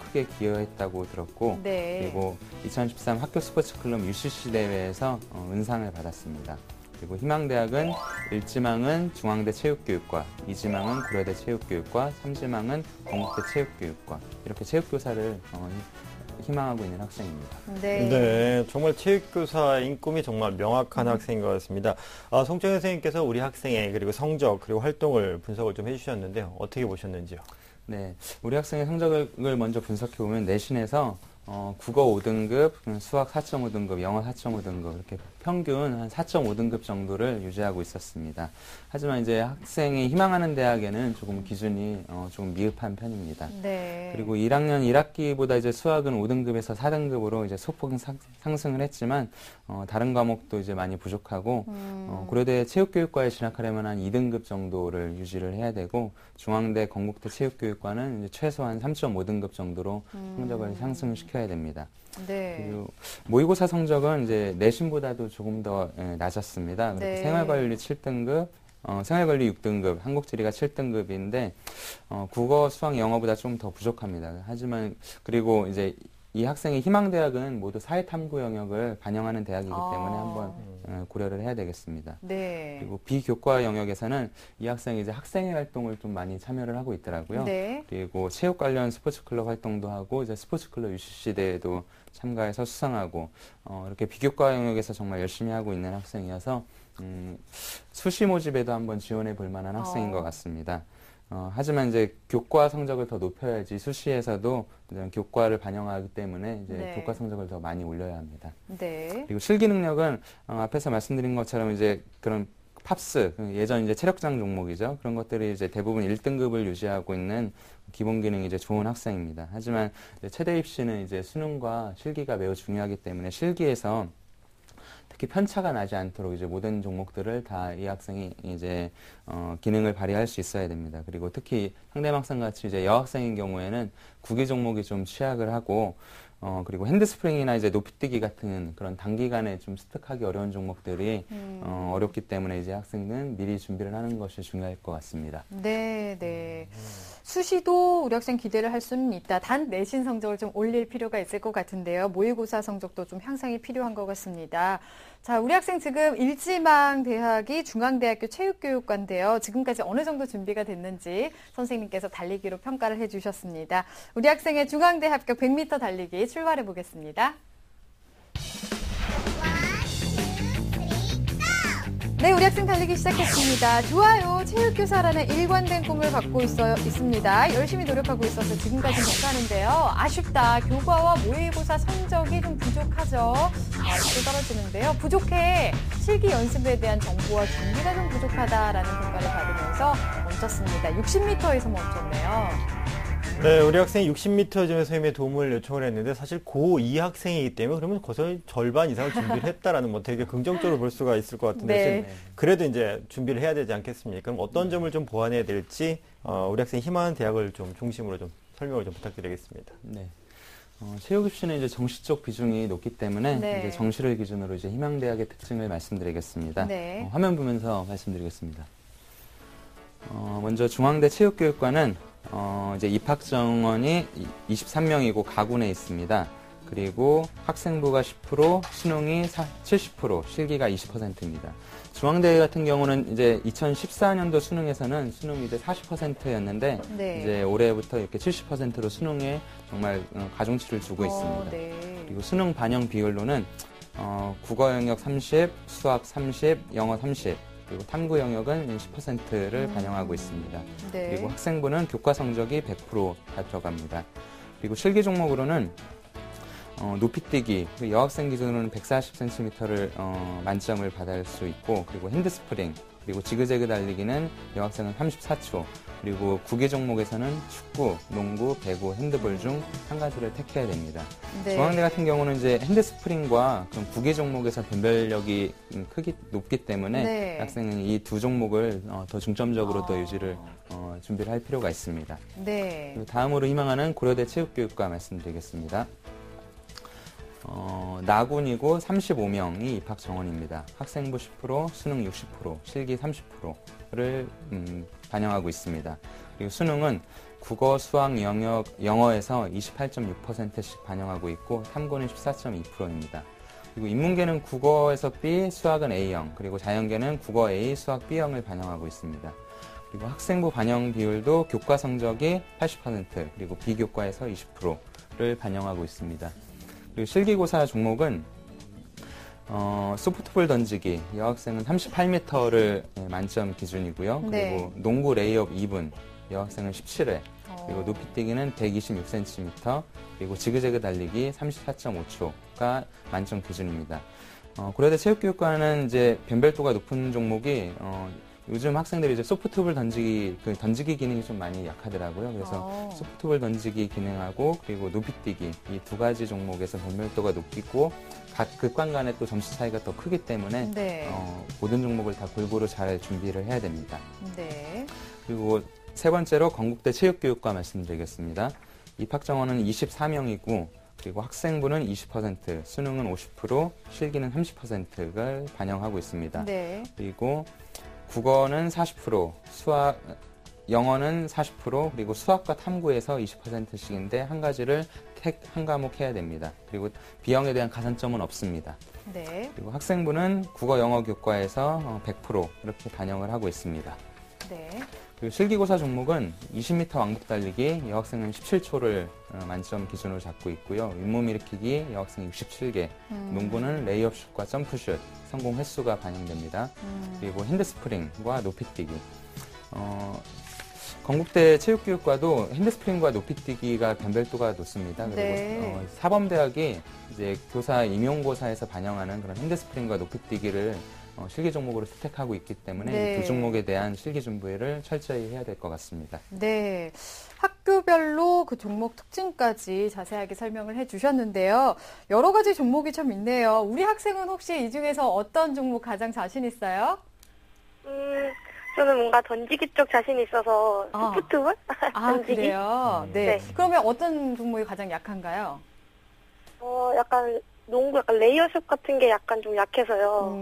크게 기여했다고 들었고, 네. 그리고 2013 학교 스포츠클럽 UCC 대회에서 은상을 받았습니다. 그리고 희망대학은 1지망은 중앙대 체육교육과, 2지망은 고려대 체육교육과, 3지망은 건국대 체육교육과, 이렇게 체육교사를 희망하고 있는 학생입니다. 네. 네, 정말 체육교사인 꿈이 정말 명확한 학생인 것 같습니다. 송채경 선생님께서 우리 학생의 그리고 성적 그리고 활동을 분석을 좀 해주셨는데요. 어떻게 보셨는지요? 네, 우리 학생의 성적을 먼저 분석해 보면 내신에서 국어 5등급, 수학 4.5등급, 영어 4.5등급 이렇게 평균 한 4.5등급 정도를 유지하고 있었습니다. 하지만 이제 학생이 희망하는 대학에는 조금 기준이 조금 미흡한 편입니다. 네. 그리고 1학년 1학기보다 이제 수학은 5등급에서 4등급으로 이제 소폭 상승을 했지만 다른 과목도 이제 많이 부족하고 고려대 체육교육과에 진학하려면 한 2등급 정도를 유지를 해야 되고 중앙대 건국대 체육교육과는 이제 최소한 3.5등급 정도로 성적을 상승을 시켜야 됩니다. 네. 그리고 모의고사 성적은 이제 내신보다도 조금 더 낮았습니다. 네. 생활관리 7등급, 생활관리 6등급, 한국지리가 7등급인데 국어, 수학, 영어보다 좀 더 부족합니다. 하지만 그리고 이제 이 학생의 희망대학은 모두 사회탐구 영역을 반영하는 대학이기 때문에 한번 고려를 해야 되겠습니다. 네. 그리고 비교과 영역에서는 이 학생이 이제 학생회 활동을 좀 많이 참여를 하고 있더라고요. 네. 그리고 체육 관련 스포츠 클럽 활동도 하고 이제 스포츠 클럽 UCC 대회도 참가해서 수상하고 이렇게 비교과 영역에서 정말 열심히 하고 있는 학생이어서 수시 모집에도 한번 지원해 볼 만한 학생인 것 같습니다. 하지만 이제 교과 성적을 더 높여야지 수시에서도 교과를 반영하기 때문에 이제 네. 교과 성적을 더 많이 올려야 합니다. 네. 그리고 실기 능력은 앞에서 말씀드린 것처럼 이제 그런 팝스, 예전 이제 체력장 종목이죠. 그런 것들이 이제 대부분 1등급을 유지하고 있는 기본 기능이 이제 좋은 학생입니다. 하지만 이제 최대 입시는 이제 수능과 실기가 매우 중요하기 때문에 실기에서 특히 편차가 나지 않도록 이제 모든 종목들을 다 이 학생이 이제 기능을 발휘할 수 있어야 됩니다. 그리고 특히 상대학생 같이 이제 여학생인 경우에는 구기 종목이 좀 취약을 하고 그리고 핸드스프링이나 이제 높이뛰기 같은 그런 단기간에 좀 습득하기 어려운 종목들이 어렵기 때문에 이제 학생은 미리 준비를 하는 것이 중요할 것 같습니다. 네, 네. 수시도 우리 학생 기대를 할 수는 있다. 단 내신 성적을 좀 올릴 필요가 있을 것 같은데요. 모의고사 성적도 좀 향상이 필요한 것 같습니다. 자, 우리 학생 지금 일지망 대학이 중앙대학교 체육교육과인데요. 지금까지 어느 정도 준비가 됐는지 선생님께서 달리기로 평가를 해주셨습니다. 우리 학생의 중앙대 합격 100m 달리기 출발해 보겠습니다. 네, 우리 학생 달리기 시작했습니다. 좋아요. 체육교사라는 일관된 꿈을 갖고 있습니다. 열심히 노력하고 있어서 지금까지 괜찮은데요. 아쉽다. 교과와 모의고사 성적이 좀 부족하죠. 또 떨어지는데요. 부족해. 실기 연습에 대한 정보와 준비가 좀 부족하다라는 평가를 받으면서 멈췄습니다. 60m에서 멈췄네요. 네, 우리 학생이 60m 점의 선생님의 도움을 요청을 했는데 사실 고2 학생이기 때문에 그러면 거의 절반 이상을 준비를 했다라는 뭐 되게 긍정적으로 볼 수가 있을 것 같은데 네. 그래도 이제 준비를 해야 되지 않겠습니까? 그럼 어떤 점을 좀 보완해야 될지 우리 학생이 희망하는 대학을 좀 중심으로 좀 설명을 좀 부탁드리겠습니다. 네. 체육 입시는 이제 정시적 비중이 높기 때문에 네. 이제 정시를 기준으로 이제 희망대학의 특징을 말씀드리겠습니다. 네. 화면 보면서 말씀드리겠습니다. 먼저 중앙대 체육교육과는 이제 입학 정원이 23명이고 가군에 있습니다. 그리고 학생부가 10%, 수능이 70%, 실기가 20%입니다. 중앙대 같은 경우는 이제 2014년도 수능에서는 수능이 이제 40%였는데 네. 이제 올해부터 이렇게 70%로 수능에 정말 가중치를 두고 있습니다. 네. 그리고 수능 반영 비율로는 국어 영역 30, 수학 30, 영어 30, 그리고 탐구 영역은 10%를 반영하고 있습니다. 네. 그리고 학생부는 교과 성적이 100% 들어갑니다. 그리고 실기 종목으로는 높이뛰기, 여학생 기준으로는 140cm를 만점을 받을 수 있고, 그리고 핸드스프링, 그리고 지그재그 달리기는 여학생은 34초, 그리고 구기 종목에서는 축구, 농구, 배구, 핸드볼 중 한 가지를 택해야 됩니다. 네. 중앙대 같은 경우는 이제 핸드스프링과 그런 구기 종목에서 변별력이 높기 때문에 네. 학생은 이 두 종목을 더 중점적으로 더 유지를 준비를 할 필요가 있습니다. 네. 그리고 다음으로 희망하는 고려대 체육교육과 말씀드리겠습니다. 나군이고 35명이 입학 정원입니다. 학생부 10%, 수능 60%, 실기 30%를 반영하고 있습니다. 그리고 수능은 국어, 수학, 영어에서 28.6%씩 반영하고 있고 탐구는 14.2%입니다. 그리고 인문계는 국어에서 B, 수학은 A형, 그리고 자연계는 국어 A, 수학 B형을 반영하고 있습니다. 그리고 학생부 반영 비율도 교과 성적이 80%, 그리고 비교과에서 20%를 반영하고 있습니다. 그리고 실기고사 종목은 소프트볼 던지기, 여학생은 38m를 만점 기준이고요. 네. 그리고 농구 레이업 2분, 여학생은 17회, 그리고 높이뛰기는 126cm, 그리고 지그재그 달리기 34.5초가 만점 기준입니다. 고려대 체육교육과는 이제 변별도가 높은 종목이 요즘 학생들이 이제 소프트볼 던지기 기능이 좀 많이 약하더라고요. 그래서 소프트볼 던지기 기능하고 그리고 높이뛰기 이 두 가지 종목에서 변별도가 높고 각 극관 간의 또 점수 차이가 더 크기 때문에 네. 모든 종목을 다 골고루 잘 준비를 해야 됩니다. 네. 그리고 세 번째로 건국대 체육교육과 말씀드리겠습니다. 입학 정원은 24명이고 그리고 학생부는 20%, 수능은 50%, 실기는 30%를 반영하고 있습니다. 네. 그리고 국어는 40%, 영어는 40%, 그리고 수학과 탐구에서 20%씩인데 한 가지를 한 과목 해야 됩니다. 그리고 B형에 대한 가산점은 없습니다. 네. 그리고 학생부는 국어, 영어 교과에서 100% 이렇게 반영을 하고 있습니다. 네. 그리고 실기고사 종목은 20m 왕복 달리기 여학생은 17초를 만점 기준으로 잡고 있고요. 윗몸 일으키기 여학생 67개, 농구는 레이업 슛과 점프슛 성공 횟수가 반영됩니다. 그리고 핸드스프링과 높이뛰기. 건국대 체육교육과도 핸드스프링과 높이뛰기가 변별도가 높습니다. 그리고 네. 사범대학이 이제 교사 임용고사에서 반영하는 그런 핸드스프링과 높이뛰기를 실기 종목으로 채택하고 있기 때문에 네. 두 종목에 대한 실기 준비를 철저히 해야 될 것 같습니다. 네. 학교별로 그 종목 특징까지 자세하게 설명을 해주셨는데요. 여러 가지 종목이 참 있네요. 우리 학생은 혹시 이 중에서 어떤 종목 가장 자신 있어요? 저는 뭔가 던지기 쪽 자신 있어서 풋볼? 던지기? 그래요? 네. 네. 그러면 어떤 종목이 가장 약한가요? 약간 농구, 약간 레이어슛 같은 게 약간 좀 약해서요.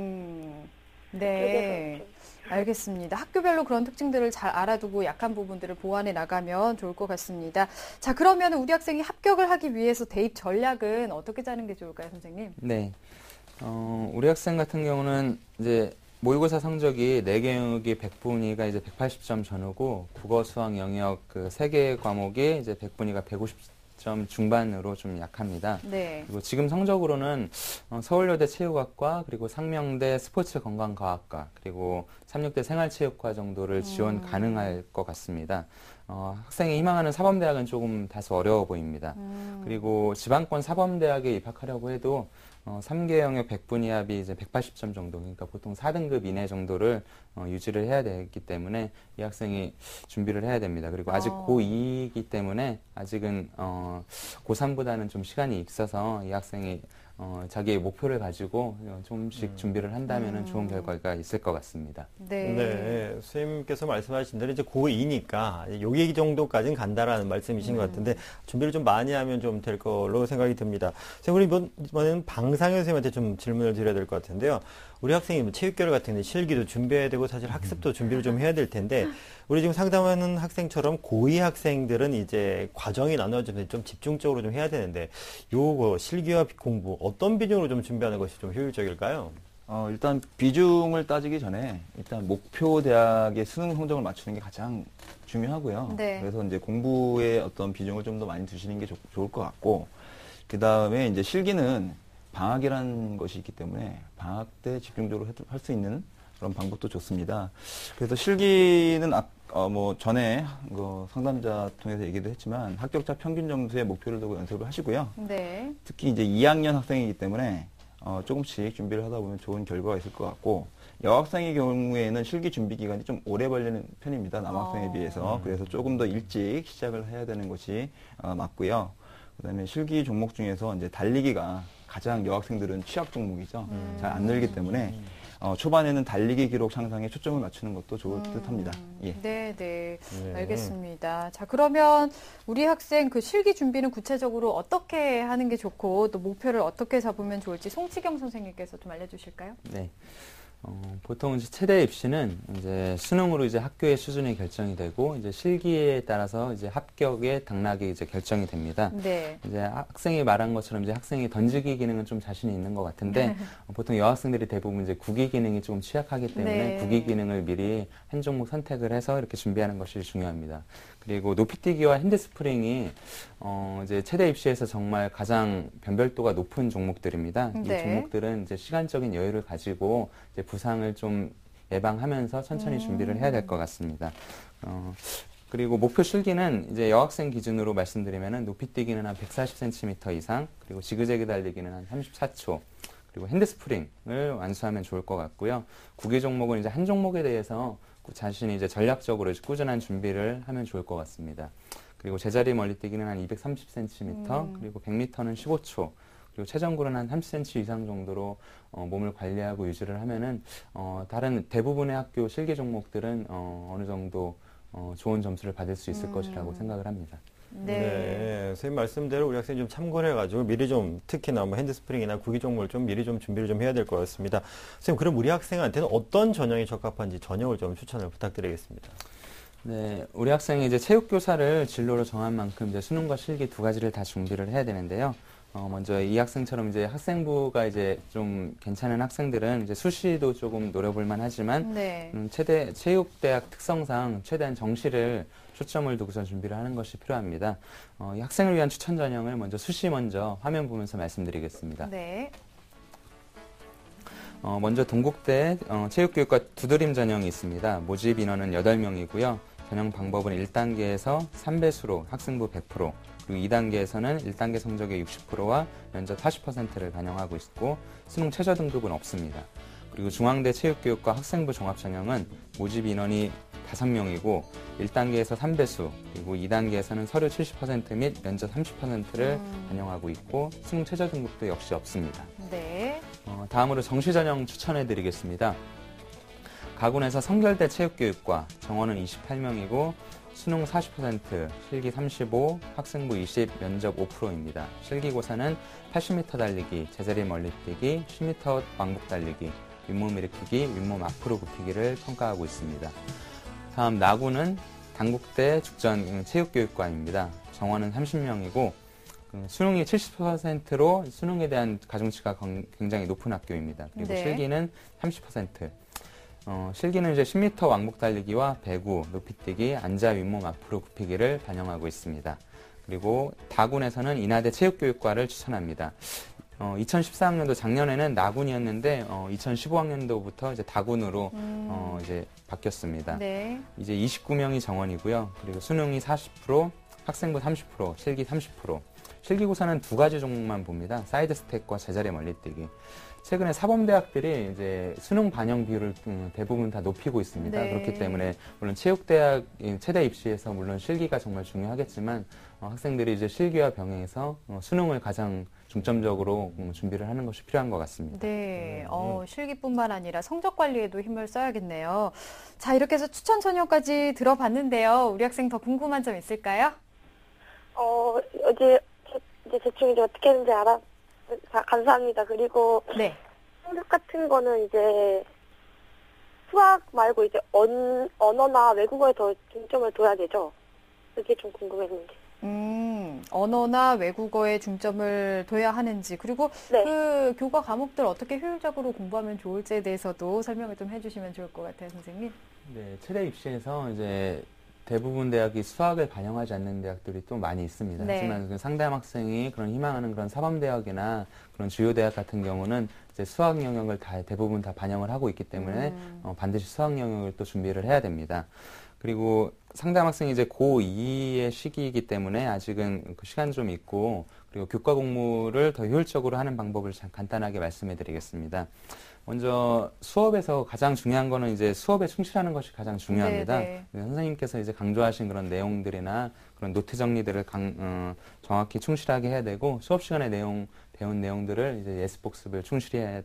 네. 알겠습니다. 학교별로 그런 특징들을 잘 알아두고 약한 부분들을 보완해 나가면 좋을 것 같습니다. 자, 그러면 우리 학생이 합격을 하기 위해서 대입 전략은 어떻게 짜는 게 좋을까요, 선생님? 네. 우리 학생 같은 경우는 이제 모의고사 성적이 4개 영역이 100분위가 이제 180점 전후고 국어, 수학, 영역 그 3개 과목이 이제 100분위가 150점 중반으로 좀 약합니다. 네. 그리고 지금 성적으로는 서울여대 체육학과 그리고 상명대 스포츠건강과학과 그리고 삼육대 생활체육과 정도를 지원 가능할 것 같습니다. 학생이 희망하는 사범대학은 조금 다소 어려워 보입니다. 그리고 지방권 사범대학에 입학하려고 해도 3개 영역 100분 이합이 이제 180점 정도, 그러니까 보통 4등급 이내 정도를 유지를 해야 되기 때문에 이 학생이 준비를 해야 됩니다. 그리고 아직 고2이기 때문에 아직은 고3보다는 좀 시간이 있어서 이 학생이 자기의 목표를 가지고 조금씩 준비를 한다면 좋은 결과가 있을 것 같습니다. 네. 네. 선생님께서 말씀하신 대로 이제 고2니까 요 얘기 정도까지는 간다라는 말씀이신 것 같은데 준비를 좀 많이 하면 좀 될 걸로 생각이 듭니다. 선생님, 이번에는 방상현 선생님한테 좀 질문을 드려야 될 것 같은데요. 우리 학생이 체육교육 같은 데 실기도 준비해야 되고 사실 학습도 준비를 좀 해야 될 텐데 우리 지금 상담하는 학생처럼 고2 학생들은 이제 과정이 나눠져서 좀 집중적으로 좀 해야 되는데 요거 실기와 공부 어떤 비중으로 좀 준비하는 것이 좀 효율적일까요? 일단 비중을 따지기 전에 일단 목표 대학의 수능 성적을 맞추는 게 가장 중요하고요. 네. 그래서 이제 공부에 어떤 비중을 좀 더 많이 두시는 게 좋을 것 같고, 그 다음에 이제 실기는 방학이라는 것이 있기 때문에 방학 때 집중적으로 할 수 있는 그런 방법도 좋습니다. 그래서 실기는 전에 상담자 통해서 얘기도 했지만 합격자 평균 점수의 목표를 두고 연습을 하시고요. 네. 특히 이제 2학년 학생이기 때문에 조금씩 준비를 하다 보면 좋은 결과가 있을 것 같고, 여학생의 경우에는 실기 준비 기간이 좀 오래 걸리는 편입니다. 남학생에 비해서. 그래서 조금 더 일찍 시작을 해야 되는 것이 맞고요. 그다음에 실기 종목 중에서 이제 달리기가 가장 여학생들은 취약 종목이죠. 잘 안 늘기 때문에 초반에는 달리기 기록 향상에 초점을 맞추는 것도 좋을 듯합니다. 예. 네. 알겠습니다. 자, 그러면 우리 학생 그 실기 준비는 구체적으로 어떻게 하는 게 좋고 또 목표를 어떻게 잡으면 좋을지 송치경 선생님께서 좀 알려주실까요? 네. 보통 이제 최대 입시는 이제 수능으로 이제 학교의 수준이 결정이 되고 이제 실기에 따라서 이제 합격의 당락이 이제 결정이 됩니다. 네. 이제 학생이 말한 것처럼 이제 학생이 던지기 기능은 좀 자신이 있는 것 같은데 보통 여학생들이 대부분 이제 구기 기능이 좀 취약하기 때문에 네. 구기 기능을 미리 한 종목 선택을 해서 이렇게 준비하는 것이 중요합니다. 그리고 높이뛰기와 핸드스프링이 이제 최대 입시에서 정말 가장 변별도가 높은 종목들입니다. 네. 이 종목들은 이제 시간적인 여유를 가지고 이제 부상을 좀 예방하면서 천천히 준비를 해야 될 것 같습니다. 그리고 목표 실기는 이제 여학생 기준으로 말씀드리면은 높이뛰기는 한 140cm 이상, 그리고 지그재그 달리기는 한 34초, 그리고 핸드스프링을 완수하면 좋을 것 같고요. 구기 종목은 이제 한 종목에 대해서 자신이 이제 전략적으로 꾸준한 준비를 하면 좋을 것 같습니다. 그리고 제자리 멀리뛰기는 한 230cm, 그리고 100m는 15초, 그리고 최전거리는 한 30cm 이상 정도로 몸을 관리하고 유지를 하면은 다른 대부분의 학교 실기 종목들은 어느 정도 좋은 점수를 받을 수 있을 것이라고 생각을 합니다. 네. 선생님 말씀대로 우리 학생이 좀 참고를 해가지고 미리 좀 특히나 핸드스프링이나 구기 종목을 좀 미리 좀 준비를 좀 해야 될 것 같습니다. 선생님, 그럼 우리 학생한테는 어떤 전형이 적합한지 전형을 좀 추천을 부탁드리겠습니다. 네, 우리 학생이 이제 체육교사를 진로로 정한 만큼 이제 수능과 실기 두 가지를 다 준비를 해야 되는데요. 먼저 이 학생처럼 이제 학생부가 이제 좀 괜찮은 학생들은 이제 수시도 조금 노려볼만 하지만, 네. 체육대학 특성상 최대한 정시를 초점을 두고서 준비를 하는 것이 필요합니다. 이 학생을 위한 추천 전형을 수시 먼저 화면 보면서 말씀드리겠습니다. 네. 먼저 동국대 체육교육과 두드림 전형이 있습니다. 모집 인원은 8명이고요. 전형 방법은 1단계에서 3배수로 학생부 100%, 그리고 2단계에서는 1단계 성적의 60%와 면접 40%를 반영하고 있고 수능 최저 등급은 없습니다. 그리고 중앙대 체육교육과 학생부 종합전형은 모집 인원이 5명이고 1단계에서 3배수, 그리고 2단계에서는 서류 70% 및 면접 30%를 반영하고 있고 수능 최저 등급도 역시 없습니다. 네. 다음으로 정시전형 추천해드리겠습니다. 가군에서 성결대 체육교육과 정원은 28명이고 수능 40%, 실기 35, 학생부 20, 면접 5%입니다. 실기고사는 80m 달리기, 제자리 멀리뛰기, 10m 왕복 달리기, 윗몸 일으키기, 윗몸 앞으로 굽히기를 평가하고 있습니다. 다음 나군은 당국대 죽전 체육교육과입니다. 정원은 30명이고 수능이 70%로 수능에 대한 가중치가 굉장히 높은 학교입니다. 그리고 네. 실기는 30%. 실기는 이제 10m 왕복 달리기와 배구, 높이뛰기, 앉아 윗몸 앞으로 굽히기를 반영하고 있습니다. 그리고 다군에서는 인하대 체육교육과를 추천합니다. 2014학년도 작년에는 나군이었는데 2015학년도부터 이제 다군으로 이제 바뀌었습니다. 네. 이제 29명이 정원이고요. 그리고 수능이 40%, 학생부 30%, 실기 30%. 실기고사는 두 가지 종목만 봅니다. 사이드 스택과 제자리 멀리뛰기. 최근에 사범대학들이 이제 수능 반영 비율을 대부분 다 높이고 있습니다. 네. 그렇기 때문에 물론 체육대학 체대 입시에서 물론 실기가 정말 중요하겠지만 학생들이 이제 실기와 병행해서 수능을 가장 중점적으로 준비를 하는 것이 필요한 것 같습니다. 네. 실기뿐만 아니라 성적 관리에도 힘을 써야겠네요. 자, 이렇게 해서 추천 전형까지 들어봤는데요. 우리 학생 더 궁금한 점 있을까요? 이제 대충 이제 어떻게 했는지 감사합니다. 그리고 네. 성적 같은 거는 이제 수학 말고 이제 언어나 외국어에 더 중점을 둬야 되죠. 그게 좀 궁금했는데. 언어나 외국어에 중점을 둬야 하는지, 그리고 네. 그 교과 과목들 어떻게 효율적으로 공부하면 좋을지에 대해서도 설명을 좀 해주시면 좋을 것 같아요, 선생님. 네, 체대 입시에서 이제 대부분 대학이 수학을 반영하지 않는 대학들이 또 많이 있습니다. 네. 하지만 그 상담 학생이 그런 희망하는 그런 사범대학이나 그런 주요 대학 같은 경우는 이제 수학 영역을 대부분 다 반영을 하고 있기 때문에 반드시 수학 영역을 또 준비를 해야 됩니다. 그리고 상담 학생이 이제 고2의 시기이기 때문에 아직은 그 시간 좀 있고, 그리고 교과 공부를 더 효율적으로 하는 방법을 간단하게 말씀해 드리겠습니다. 먼저 수업에서 가장 중요한 거는 이제 수업에 충실하는 것이 가장 중요합니다. 네. 선생님께서 이제 강조하신 그런 내용들이나 그런 노트 정리들을 정확히 충실하게 해야 되고, 수업 시간에 배운 내용들을 이제 예습 복습을 충실히 해야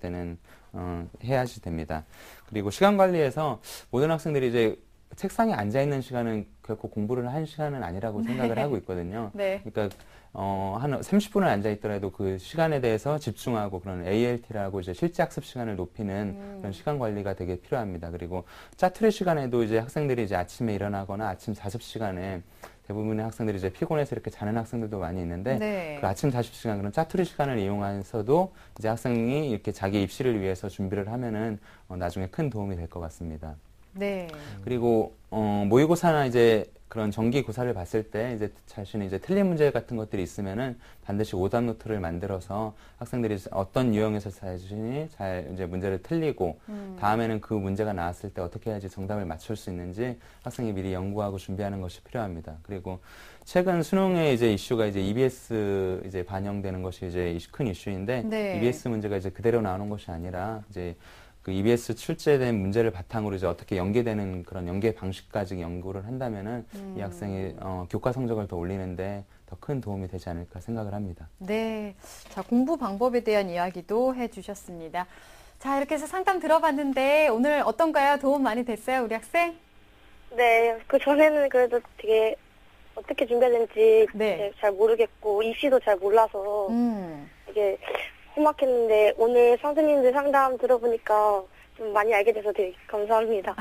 해야지 됩니다. 그리고 시간 관리에서 모든 학생들이 이제 책상에 앉아 있는 시간은 결코 공부를 한 시간은 아니라고 생각을 하고 있거든요. 네. 그러니까 한 30분을 앉아 있더라도 그 시간에 대해서 집중하고 그런 ALT라고 이제 실제 학습 시간을 높이는 그런 시간 관리가 되게 필요합니다. 그리고 짜투리 시간에도 이제 학생들이 이제 아침에 일어나거나 아침 자습 시간에 대부분의 학생들이 이제 피곤해서 이렇게 자는 학생들도 많이 있는데, 네. 그 아침 자습 시간, 그런 짜투리 시간을 이용해서도 이제 학생이 이렇게 자기 입시를 위해서 준비를 하면은 나중에 큰 도움이 될 것 같습니다. 네. 그리고 모의고사나 이제 그런 정기고사를 봤을 때 이제 자신이 이제 틀린 문제 같은 것들이 있으면은 반드시 오답 노트를 만들어서 학생들이 어떤 유형에서 자신이 잘 이제 문제를 틀리고 다음에는 그 문제가 나왔을 때 어떻게 해야지 정답을 맞출 수 있는지 학생이 미리 연구하고 준비하는 것이 필요합니다. 그리고 최근 수능의 이제 이슈가 이제 EBS 이제 반영되는 것이 이제 큰 이슈인데, 네. EBS 문제가 이제 그대로 나오는 것이 아니라 이제 그 EBS 출제된 문제를 바탕으로 이제 어떻게 연계되는 그런 연계 방식까지 연구를 한다면은 이 학생이 교과 성적을 더 올리는데 더 큰 도움이 되지 않을까 생각을 합니다. 네. 자, 공부 방법에 대한 이야기도 해주셨습니다. 자, 이렇게 해서 상담 들어봤는데 오늘 어떤가요? 도움 많이 됐어요, 우리 학생? 네. 그 전에는 그래도 되게 어떻게 준비해야 되는지 네. 잘 모르겠고 입시도 잘 몰라서 음. 되게 험악했는데 오늘 선생님들 상담 들어보니까 좀 많이 알게 돼서 되게 감사합니다.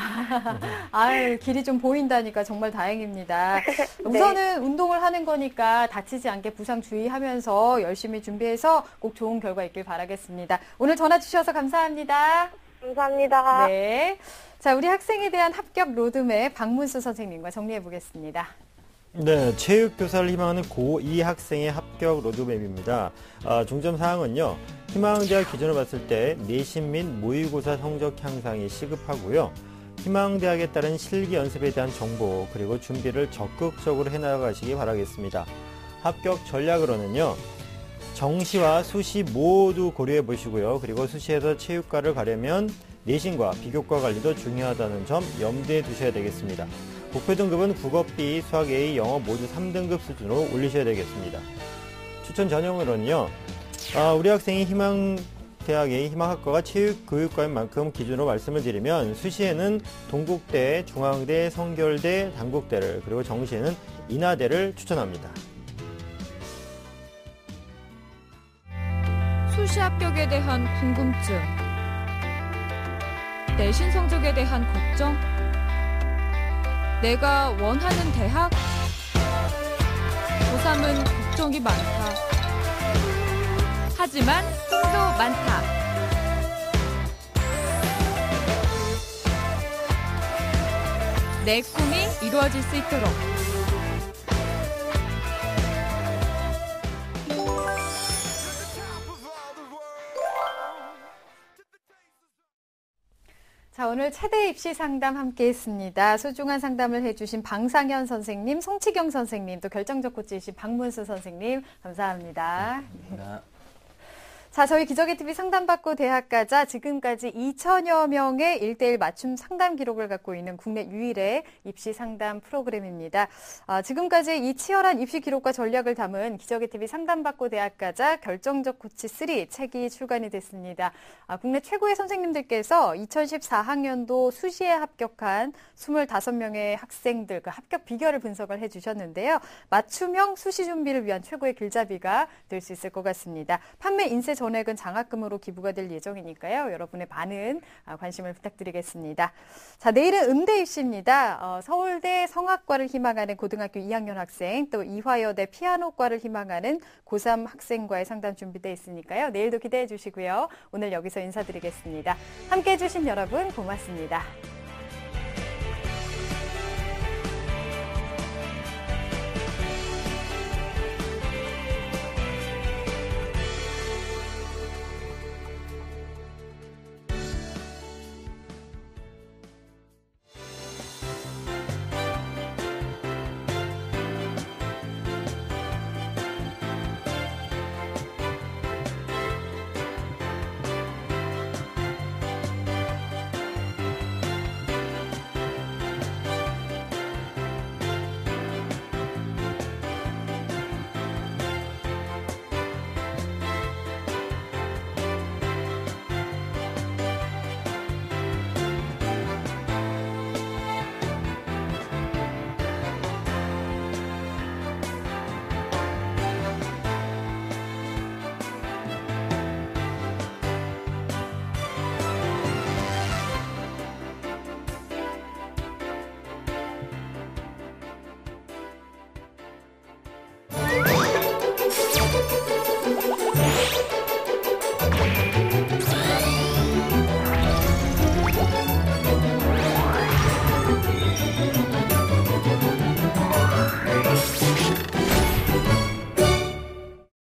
아유, 길이 좀 보인다니까 정말 다행입니다. 우선은 운동을 하는 거니까 다치지 않게 부상 주의하면서 열심히 준비해서 꼭 좋은 결과 있길 바라겠습니다. 오늘 전화 주셔서 감사합니다. 감사합니다. 네. 자, 우리 학생에 대한 합격 로드맵 박문수 선생님과 정리해 보겠습니다. 네, 체육교사를 희망하는 고2 학생의 합격 로드맵입니다. 중점 사항은요, 희망대학 기준을 봤을 때 내신 및 모의고사 성적 향상이 시급하고요. 희망대학에 따른 실기 연습에 대한 정보 그리고 준비를 적극적으로 해나가시기 바라겠습니다. 합격 전략으로는요, 정시와 수시 모두 고려해 보시고요. 그리고 수시에서 체육과를 가려면 내신과 비교과 관리도 중요하다는 점 염두에 두셔야 되겠습니다. 목표 등급은 국어 B, 수학 A, 영어 모두 3등급 수준으로 올리셔야 되겠습니다. 추천 전형으로는요, 우리 학생이 희망대학의 희망학과가 체육교육과인 만큼 기준으로 말씀을 드리면 수시에는 동국대, 중앙대, 성결대, 단국대를, 그리고 정시에는 인하대를 추천합니다. 수시 합격에 대한 궁금증, 내신 성적에 대한 걱정, 내가 원하는 대학? 고3은 걱정이 많다. 하지만 꿈도 많다. 내 꿈이 이루어질 수 있도록. 자, 오늘 최대 입시 상담 함께 했습니다. 소중한 상담을 해주신 방상현 선생님, 송치경 선생님, 또 결정적 코치이신 박문수 선생님, 감사합니다. 자, 저희 기적의 TV 상담받고 대학 가자 지금까지 2천여 명의 1:1 맞춤 상담 기록을 갖고 있는 국내 유일의 입시 상담 프로그램입니다. 지금까지 이 치열한 입시 기록과 전략을 담은 기적의 TV 상담받고 대학 가자 결정적 코치 3 책이 출간이 됐습니다. 국내 최고의 선생님들께서 2014학년도 수시에 합격한 25명의 학생들 그 합격 비결을 분석을 해주셨는데요. 맞춤형 수시 준비를 위한 최고의 길잡이가 될 수 있을 것 같습니다. 판매 인쇄 전액은 장학금으로 기부가 될 예정이니까요. 여러분의 많은 관심을 부탁드리겠습니다. 자, 내일은 음대 입시입니다. 서울대 성악과를 희망하는 고등학교 2학년 학생, 또 이화여대 피아노과를 희망하는 고3 학생과의 상담 준비되어 있으니까요. 내일도 기대해 주시고요. 오늘 여기서 인사드리겠습니다. 함께해 주신 여러분 고맙습니다.